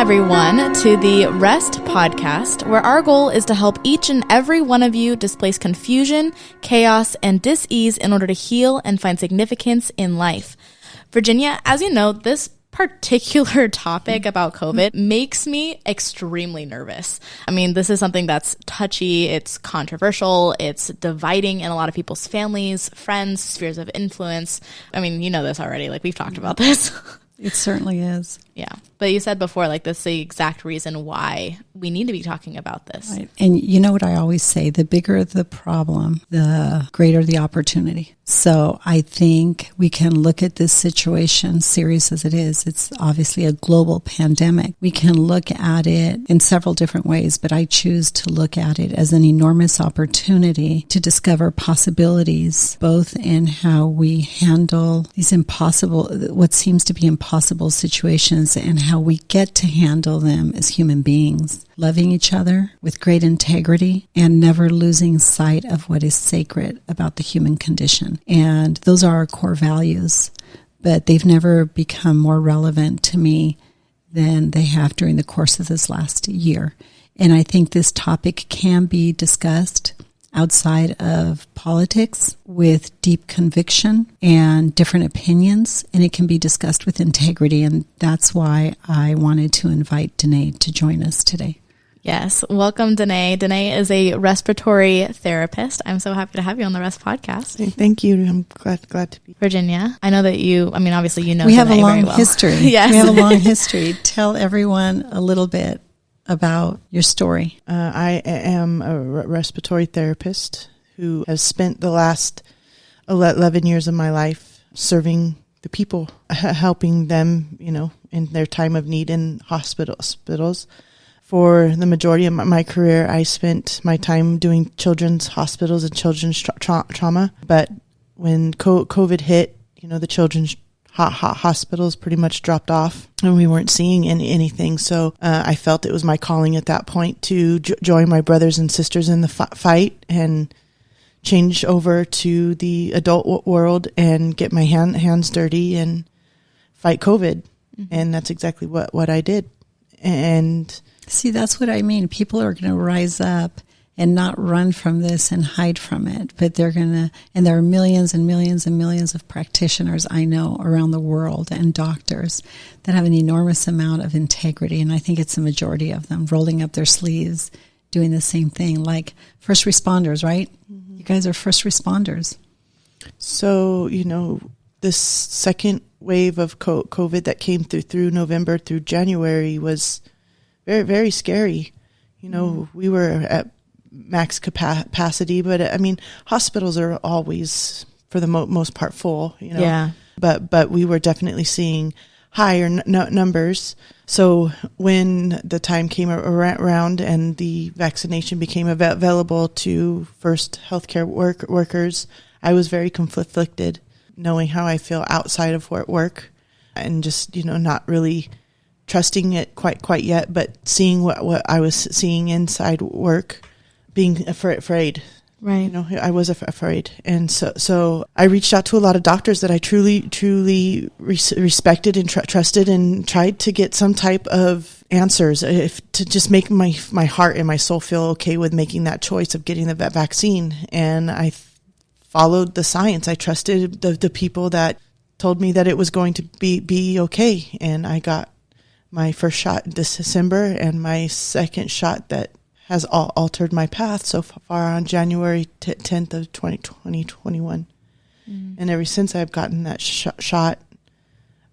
everyone, to the R.E.S.T podcast, where our goal is to help each and every one of you displace confusion, chaos, and dis-ease in order to heal and find significance in life. Virginia, as you know, this particular topic about COVID makes me extremely nervous. I mean, this is something that's touchy, it's controversial, it's dividing in a lot of people's families, friends, spheres of influence. I mean, you know this already, like we've talked about this. It certainly is. Yeah. But you said before, like, this is the exact reason why we need to be talking about this. Right. And you know what I always say, the bigger the problem, the greater the opportunity. So I think we can look at this situation, serious as it is. It's obviously a global pandemic. We can look at it in several different ways, but I choose to look at it as an enormous opportunity to discover possibilities, both in how we handle these what seems to be impossible situations, and how we get to handle them as human beings, loving each other with great integrity and never losing sight of what is sacred about the human condition. And those are our core values, but they've never become more relevant to me than they have during the course of this last year. And I think this topic can be discussed outside of politics with deep conviction and different opinions, and it can be discussed with integrity. And that's why I wanted to invite Danee to join us today. Yes. Welcome, Danee. Danee is a respiratory therapist. I'm so happy to have you on the R.E.S.T podcast. Thank you. I'm glad to be. Virginia, I know that obviously you know we Danee have a long very well. history. Yes. We have a long history. Tell everyone a little bit about your story. I am a respiratory therapist who has spent the last 11 years of my life serving the people, helping them, in their time of need in hospitals. For the majority of my career, I spent my time doing children's hospitals and children's trauma. But when COVID hit, the children's hospitals pretty much dropped off and we weren't seeing anything. So I felt it was my calling at that point to join my brothers and sisters in the fight and change over to the adult world and get my hands dirty and fight COVID. Mm-hmm. And that's exactly what I did. And see, that's what I mean. People are going to rise up and not run from this and hide from it, but they're going to, and there are millions and millions and millions of practitioners I know around the world and doctors that have an enormous amount of integrity. And I think it's the majority of them rolling up their sleeves, doing the same thing, like first responders, right? Mm-hmm. You guys are first responders. So, this second wave of COVID that came through November through January was very, very scary. We were at max capacity, but hospitals are always, for the most part, full, Yeah. But we were definitely seeing higher numbers. So when the time came around and the vaccination became available to first healthcare workers, I was very conflicted, knowing how I feel outside of work and just, not really trusting it quite yet, but seeing what I was seeing inside work, being afraid. Right. I was afraid. And so I reached out to a lot of doctors that I truly respected and trusted, and tried to get some type of answers to just make my heart and my soul feel okay with making that choice of getting the vaccine. And I followed the science. I trusted the people that told me that it was going to be okay. And I got my first shot in December and my second shot that has altered my path so far on January 10th of 2021. Mm. And ever since I've gotten that shot,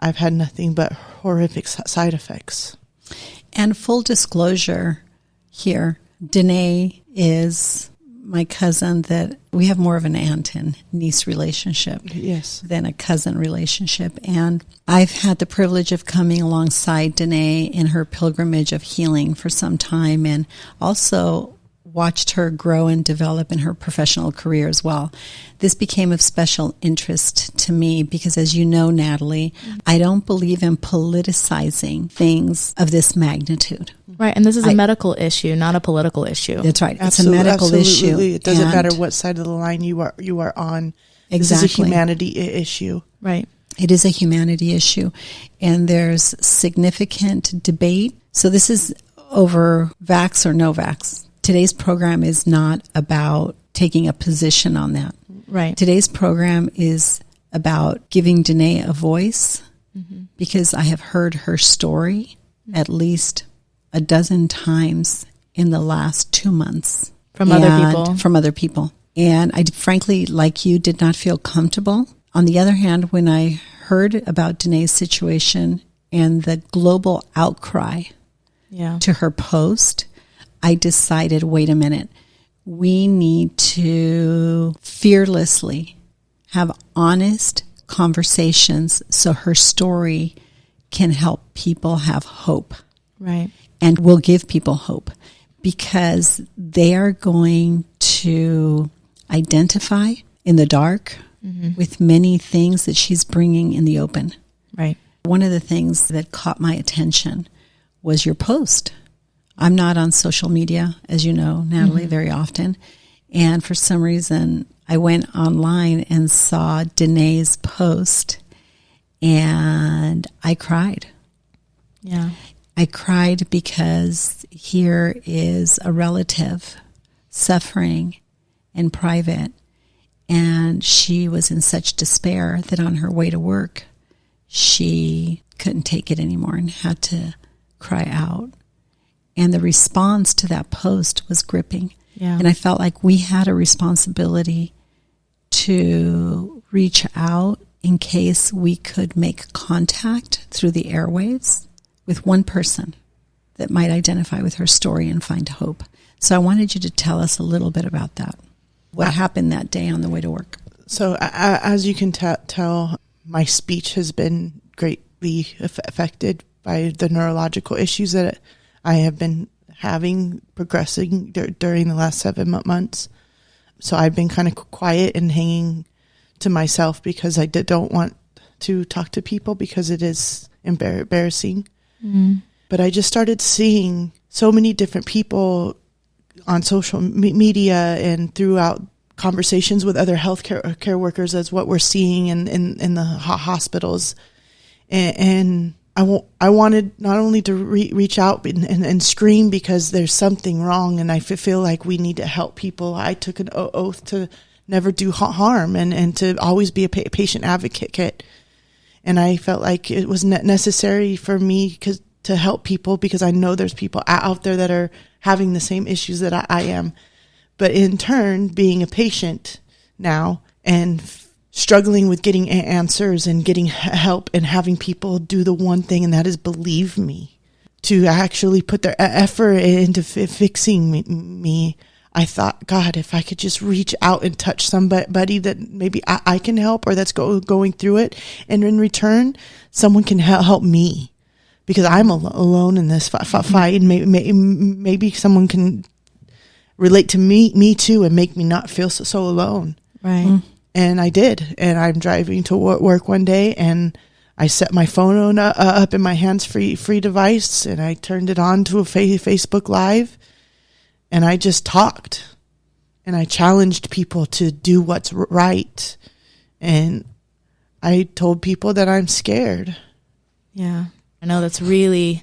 I've had nothing but horrific side effects. And full disclosure here, Danee is my cousin that we have more of an aunt and niece relationship than a cousin relationship. And I've had the privilege of coming alongside Danee in her pilgrimage of healing for some time, and also watched her grow and develop in her professional career as well. This became of special interest to me because, as you know, Natalie, I don't believe in politicizing things of this magnitude. Right, and this is a medical issue, not a political issue. That's right. Absolutely, it's a medical issue. It doesn't matter what side of the line you are on. Exactly. This is a humanity issue. Right. It is a humanity issue, and there's significant debate, So this is over vax or no vax. Today's program is not about taking a position on that. Right. Today's program is about giving Danee a voice, because I have heard her story at least a dozen times in the last 2 months. From other people. From other people. And I frankly, like you, did not feel comfortable. On the other hand, when I heard about Danee's situation and the global outcry to her post, I decided, wait a minute, we need to fearlessly have honest conversations so her story can help people have hope. Right. And will give people hope, because they are going to identify in the dark with many things that she's bringing in the open. Right. One of the things that caught my attention was your post. I'm not on social media, as you know, Natalie, very often. And for some reason, I went online and saw Danee's post, and I cried. Yeah. I cried because here is a relative suffering in private, and she was in such despair that on her way to work, she couldn't take it anymore and had to cry out. And the response to that post was gripping. Yeah. And I felt like we had a responsibility to reach out in case we could make contact through the airwaves with one person that might identify with her story and find hope. So I wanted you to tell us a little bit about that. What happened that day on the way to work? So as you can tell, my speech has been greatly affected by the neurological issues that I have been having progressing during the last 7 months. So I've been kind of quiet and hanging to myself because I don't want to talk to people because it is embarrassing. But I just started seeing so many different people on social media and throughout conversations with other healthcare workers as what we're seeing in the hospitals. And I wanted not only to reach out and scream because there's something wrong and I feel like we need to help people. I took an oath to never do harm and to always be a patient advocate. And I felt like it was necessary for me to help people because I know there's people out there that are having the same issues that I am. But in turn, being a patient now and struggling with getting answers and getting help and having people do the one thing, and that is believe me, to actually put their effort into fixing me. I thought, God, if I could just reach out and touch somebody that maybe I can help or that's going through it, and in return, someone can help me because I'm alone in this fight. And maybe someone can relate to me too and make me not feel so alone. Right. And I did. And I'm driving to work one day and I set my phone up in my hands-free device and I turned it on to a Facebook Live and I just talked and I challenged people to do what's right. And I told people that I'm scared. Yeah. I know that's really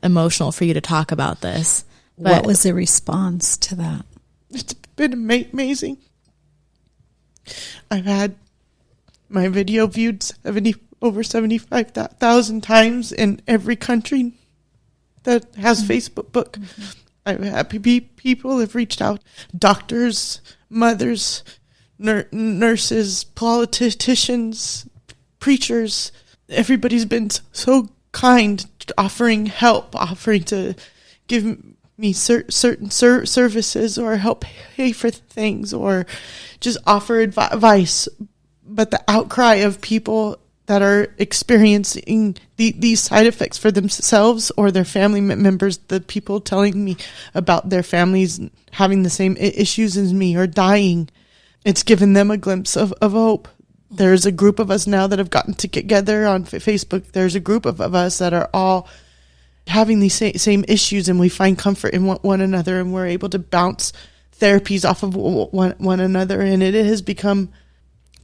emotional for you to talk about this. What was the response to that? It's been amazing. I've had my video viewed over 75,000 times in every country that has Facebook. I've had people have reached out, doctors, mothers, nurses, politicians, preachers. Everybody's been so kind, offering help, offering to give me certain services or help pay for things or just offer advice. But the outcry of people that are experiencing these side effects for themselves or their family members, the people telling me about their families having the same issues as me or dying, it's given them a glimpse of hope. There's a group of us now that have gotten together on Facebook. There's a group of us that are all having these same issues, and we find comfort in one another, and we're able to bounce therapies off of one another, and it has become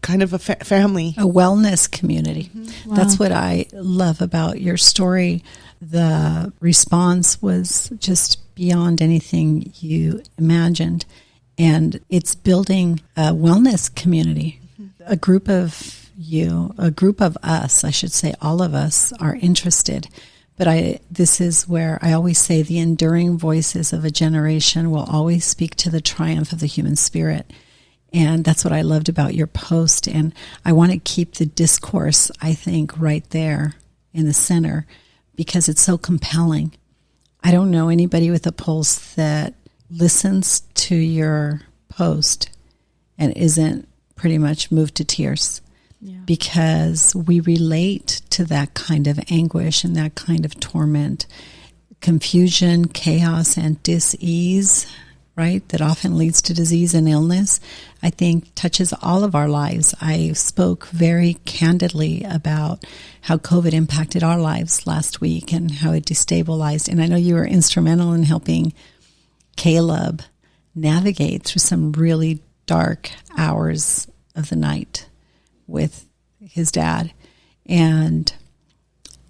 kind of a family. A wellness community. Wow. That's what I love about your story. The response was just beyond anything you imagined. And it's building a wellness community. A group of us, I should say, all of us are interested. But this is where I always say the enduring voices of a generation will always speak to the triumph of the human spirit. And that's what I loved about your post. And I want to keep the discourse, I think, right there in the center because it's so compelling. I don't know anybody with a pulse that listens to your post and isn't pretty much moved to tears. Yeah. Because we relate to that kind of anguish and that kind of torment, confusion, chaos, and dis-ease, right, that often leads to disease and illness, I think touches all of our lives. I spoke very candidly about how COVID impacted our lives last week and how it destabilized. And I know you were instrumental in helping Caleb navigate through some really dark hours of the night with his dad. And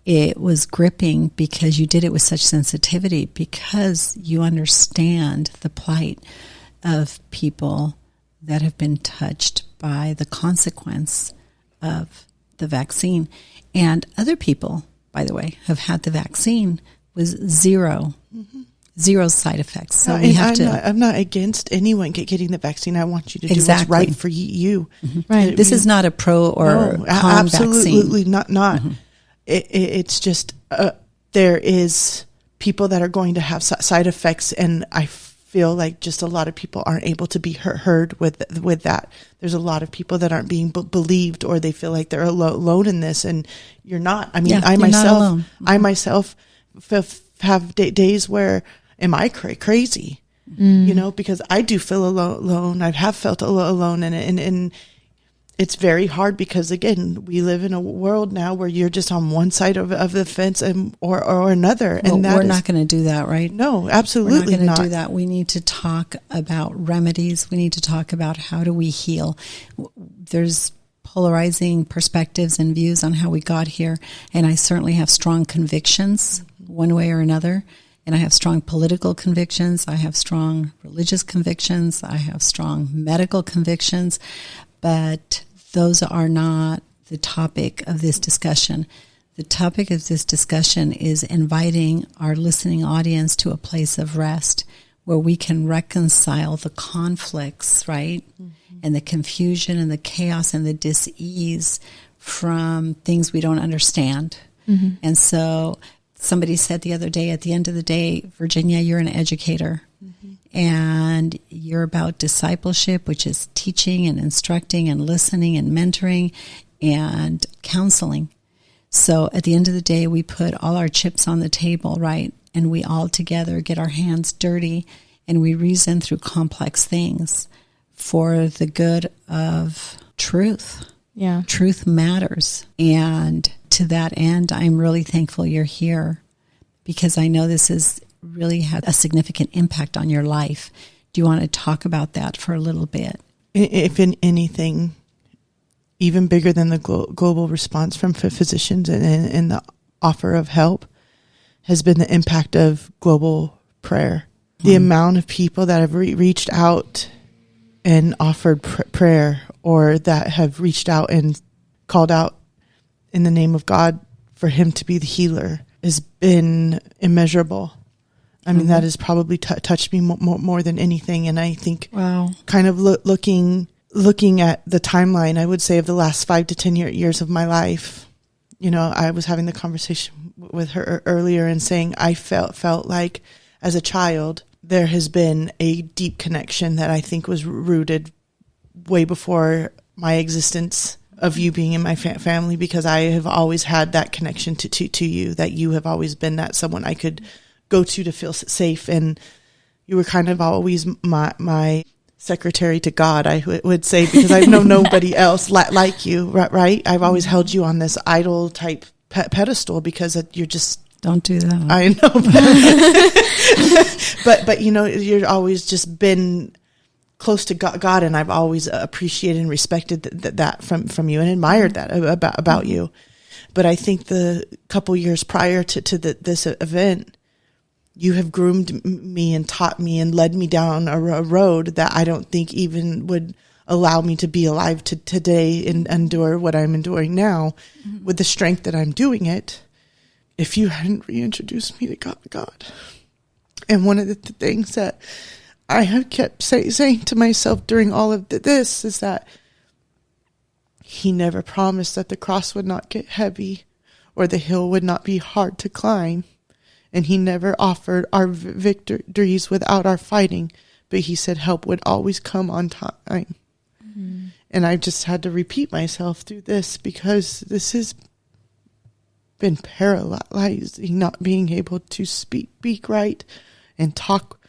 it was gripping because you did it with such sensitivity, because you understand the plight of people that have been touched by the consequence of the vaccine. And other people, by the way, have had the vaccine with zero side effects. So I'm not against anyone getting the vaccine. I want you to do what's right for you. Mm-hmm. Right. This is not a pro or con absolutely vaccine. Not. Mm-hmm. It's just there is people that are going to have side effects, and I feel like just a lot of people aren't able to be heard with that. There's a lot of people that aren't being believed, or they feel like they're alone in this, and you're not. I mean, I myself have days where, am I crazy? You know, because I do feel alone. I have felt alone, and it's very hard because, again, we live in a world now where you're just on one side of the fence or another. Well, and we're not going to do that, right? No, absolutely not. We're not going to do that. We need to talk about remedies. We need to talk about how do we heal. There's polarizing perspectives and views on how we got here, and I certainly have strong convictions one way or another. And I have strong political convictions. I have strong religious convictions. I have strong medical convictions. But those are not the topic of this discussion. The topic of this discussion is inviting our listening audience to a place of rest where we can reconcile the conflicts, right? Mm-hmm. And the confusion and the chaos and the dis-ease from things we don't understand. Mm-hmm. And so somebody said the other day, at the end of the day, Virginia, you're an educator. Mm-hmm. And you're about discipleship, which is teaching and instructing and listening and mentoring and counseling. So at the end of the day, we put all our chips on the table, right? And we all together get our hands dirty and we reason through complex things for the good of truth. Yeah. Truth matters. And to that end, I'm really thankful you're here because I know this has really had a significant impact on your life. Do you want to talk about that for a little bit? If in anything, even bigger than the global response from physicians and the offer of help has been the impact of global prayer. The amount of people that have reached out and offered prayer, or that have reached out and called out in the name of God for him to be the healer, has been immeasurable. I mean, that has probably touched me more than anything. And I think kind of looking at the timeline, I would say, of the last 5 to 10 years of my life, you know, I was having the conversation with her earlier and saying I felt like as a child, there has been a deep connection that I think was rooted way before my existence of you being in my family, because I have always had that connection to you, that you have always been that someone I could go to feel safe. And you were kind of always my secretary to God, I would say, because I know nobody else like you, right? I've always held you on this idol type pedestal because you're just... Don't do that. I know. But you know, you're always just been close to God, and I've always appreciated and respected that from you and admired that about you. But I think the couple years prior to this event, you have groomed me and taught me and led me down a road that I don't think even would allow me to be alive today and endure what I'm enduring now with the strength that I'm doing it, if you hadn't reintroduced me to God. And one of the things that I have kept saying to myself during all of this is that he never promised that the cross would not get heavy or the hill would not be hard to climb. And he never offered our victories without our fighting, but he said help would always come on time. And I just had to repeat myself through this, because this has been paralyzing, not being able to speak right and talk.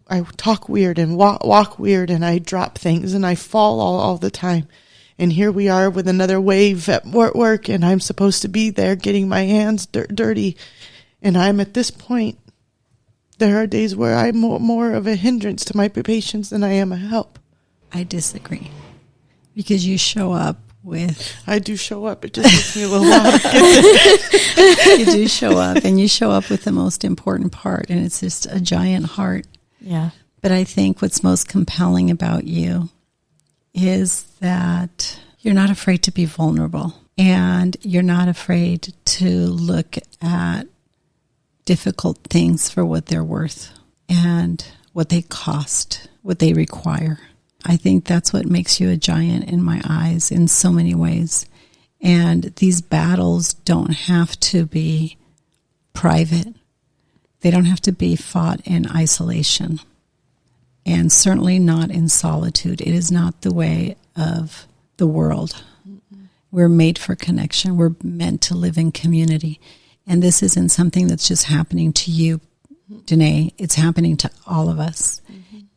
I talk weird and walk weird, and I drop things and I fall all the time. And here we are with another wave at work, and I'm supposed to be there getting my hands dirty. And I'm at this point, there are days where I'm more of a hindrance to my patients than I am a help. I disagree. Because you show up with... I do show up. It just takes me a little while to get there. You do show up, and you show up with the most important part, and it's just a giant heart. Yeah. But I think what's most compelling about you is that you're not afraid to be vulnerable, and you're not afraid to look at difficult things for what they're worth and what they cost, what they require. I think that's what makes you a giant in my eyes in so many ways. And these battles don't have to be private. They don't have to be fought in isolation, and certainly not in solitude. It is not the way of the world. We're made for connection. We're meant to live in community. And this isn't something that's just happening to you, Danee. It's happening to all of us.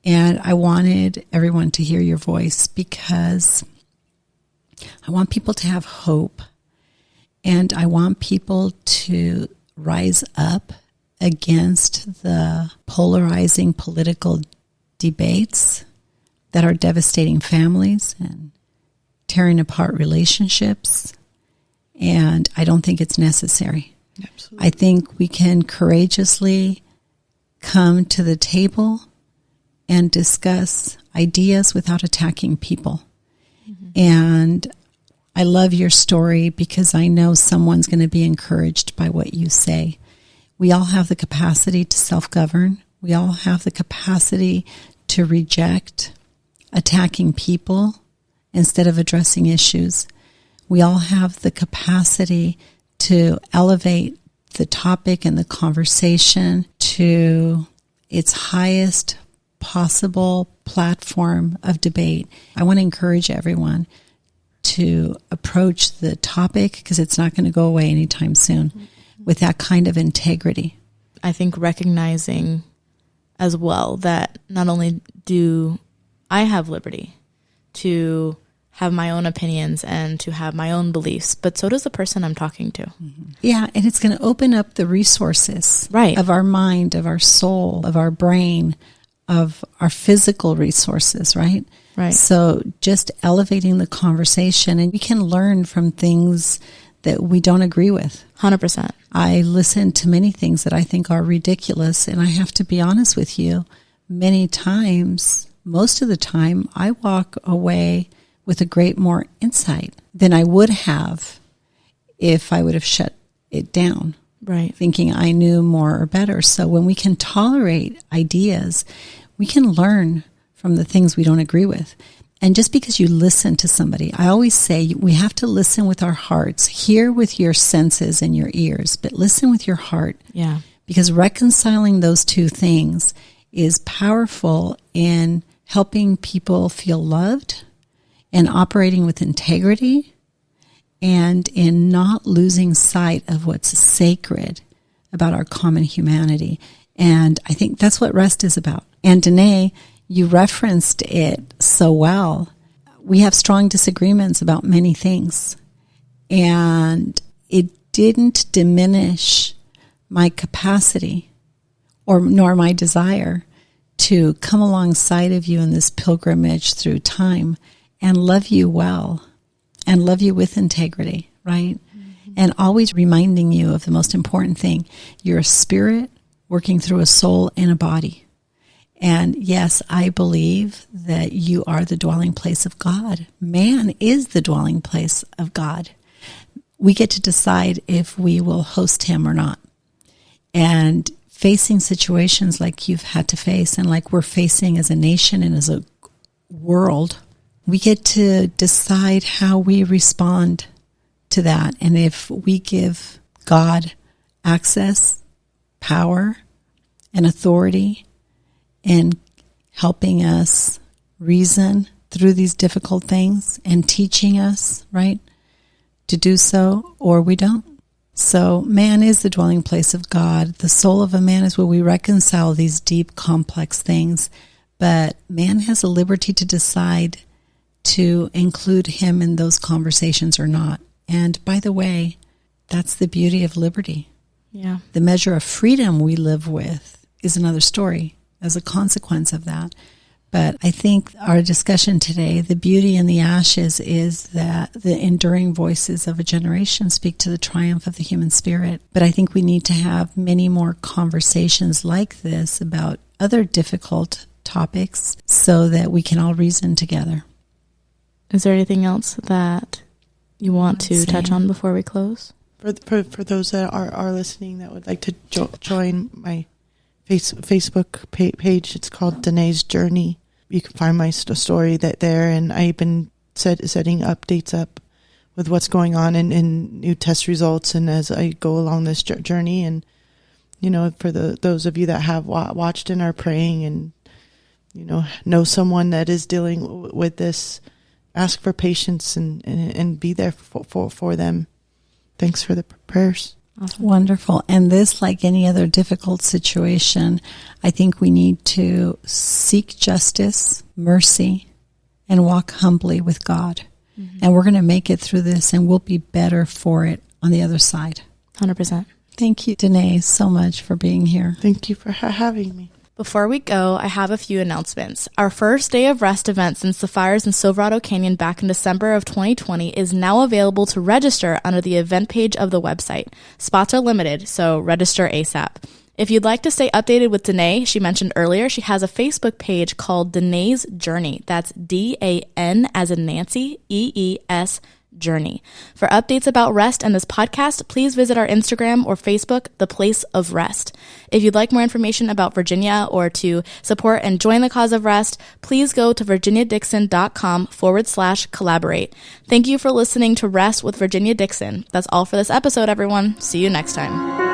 And I wanted everyone to hear your voice, because I want people to have hope. And I want people to rise up against the polarizing political debates that are devastating families and tearing apart relationships. And I don't think it's necessary. Absolutely. I think we can courageously come to the table and discuss ideas without attacking people. And I love your story, because I know someone's going to be encouraged by what you say. We all have the capacity to self-govern. We all have the capacity to reject attacking people instead of addressing issues. We all have the capacity to elevate the topic and the conversation to its highest possible platform of debate. I want to encourage everyone to approach the topic, because it's not going to go away anytime soon, with that kind of integrity. I think recognizing as well that not only do I have liberty to have my own opinions and to have my own beliefs, but so does the person I'm talking to. Yeah, and it's going to open up the resources Right. of our mind, of our soul, of our brain, of our physical resources, right? Right. So just elevating the conversation, and we can learn from things that we don't agree with. 100%. I listen to many things that I think are ridiculous, and I have to be honest with you, many times, most of the time, I walk away with a great more insight than I would have if I would have shut it down. Right. Thinking I knew more or better. So when we can tolerate ideas, we can learn from the things we don't agree with. And just because you listen to somebody, I always say we have to listen with our hearts, hear with your senses and your ears, but listen with your heart. Yeah. Because reconciling those two things is powerful in helping people feel loved and operating with integrity, and in not losing sight of what's sacred about our common humanity. And I think that's what R.E.S.T is about. And Danee, you referenced it so well. We have strong disagreements about many things, and it didn't diminish my capacity nor my desire to come alongside of you in this pilgrimage through time and love you well and love you with integrity, right? Mm-hmm. And always reminding you of the most important thing. You're a spirit working through a soul and a body. And yes, I believe that you are the dwelling place of God. Man is the dwelling place of God. We get to decide if we will host him or not. And facing situations like you've had to face and like we're facing as a nation and as a world, we get to decide how we respond to that. And if we give God access, power, and authority in helping us reason through these difficult things and teaching us, right, to do so, or we don't. So man is the dwelling place of God. The soul of a man is where we reconcile these deep, complex things. But man has a liberty to decide to include him in those conversations or not. And by the way, that's the beauty of liberty. Yeah. The measure of freedom we live with is another story as a consequence of that. But I think our discussion today, the beauty in the ashes, is that the enduring voices of a generation speak to the triumph of the human spirit. But I think we need to have many more conversations like this about other difficult topics so that we can all reason together. Is there anything else that you want to touch on before we close? For those that are listening that would like to join my Facebook page, it's called Danee's Journey. You can find my story there, and I've been setting updates up with what's going on in new test results, and as I go along this journey, and for those of you that have watched and are praying, and know someone that is dealing with this, ask for patience and be there for them. Thanks for the prayers. Awesome. Wonderful. And this, like any other difficult situation, I think we need to seek justice, mercy, and walk humbly with God. Mm-hmm. And we're going to make it through this, and we'll be better for it on the other side. 100%. Thank you, Danee, so much for being here. Thank you for having me. Before we go, I have a few announcements. Our first Day of Rest event since the fires in Silverado Canyon back in December of 2020 is now available to register under the event page of the website. Spots are limited, so register ASAP. If you'd like to stay updated with Danee, she mentioned earlier, she has a Facebook page called Danee's Journey. That's D-A-N as in Nancy, E-E-S Journey. For updates about REST and this podcast, please visit our Instagram or Facebook, The Place of REST. If you'd like more information about Virginia or to support and join the cause of REST, please go to virginiadixon.com/collaborate. Thank you for listening to REST with Virginia Dixon. That's all for this episode, everyone. See you next time.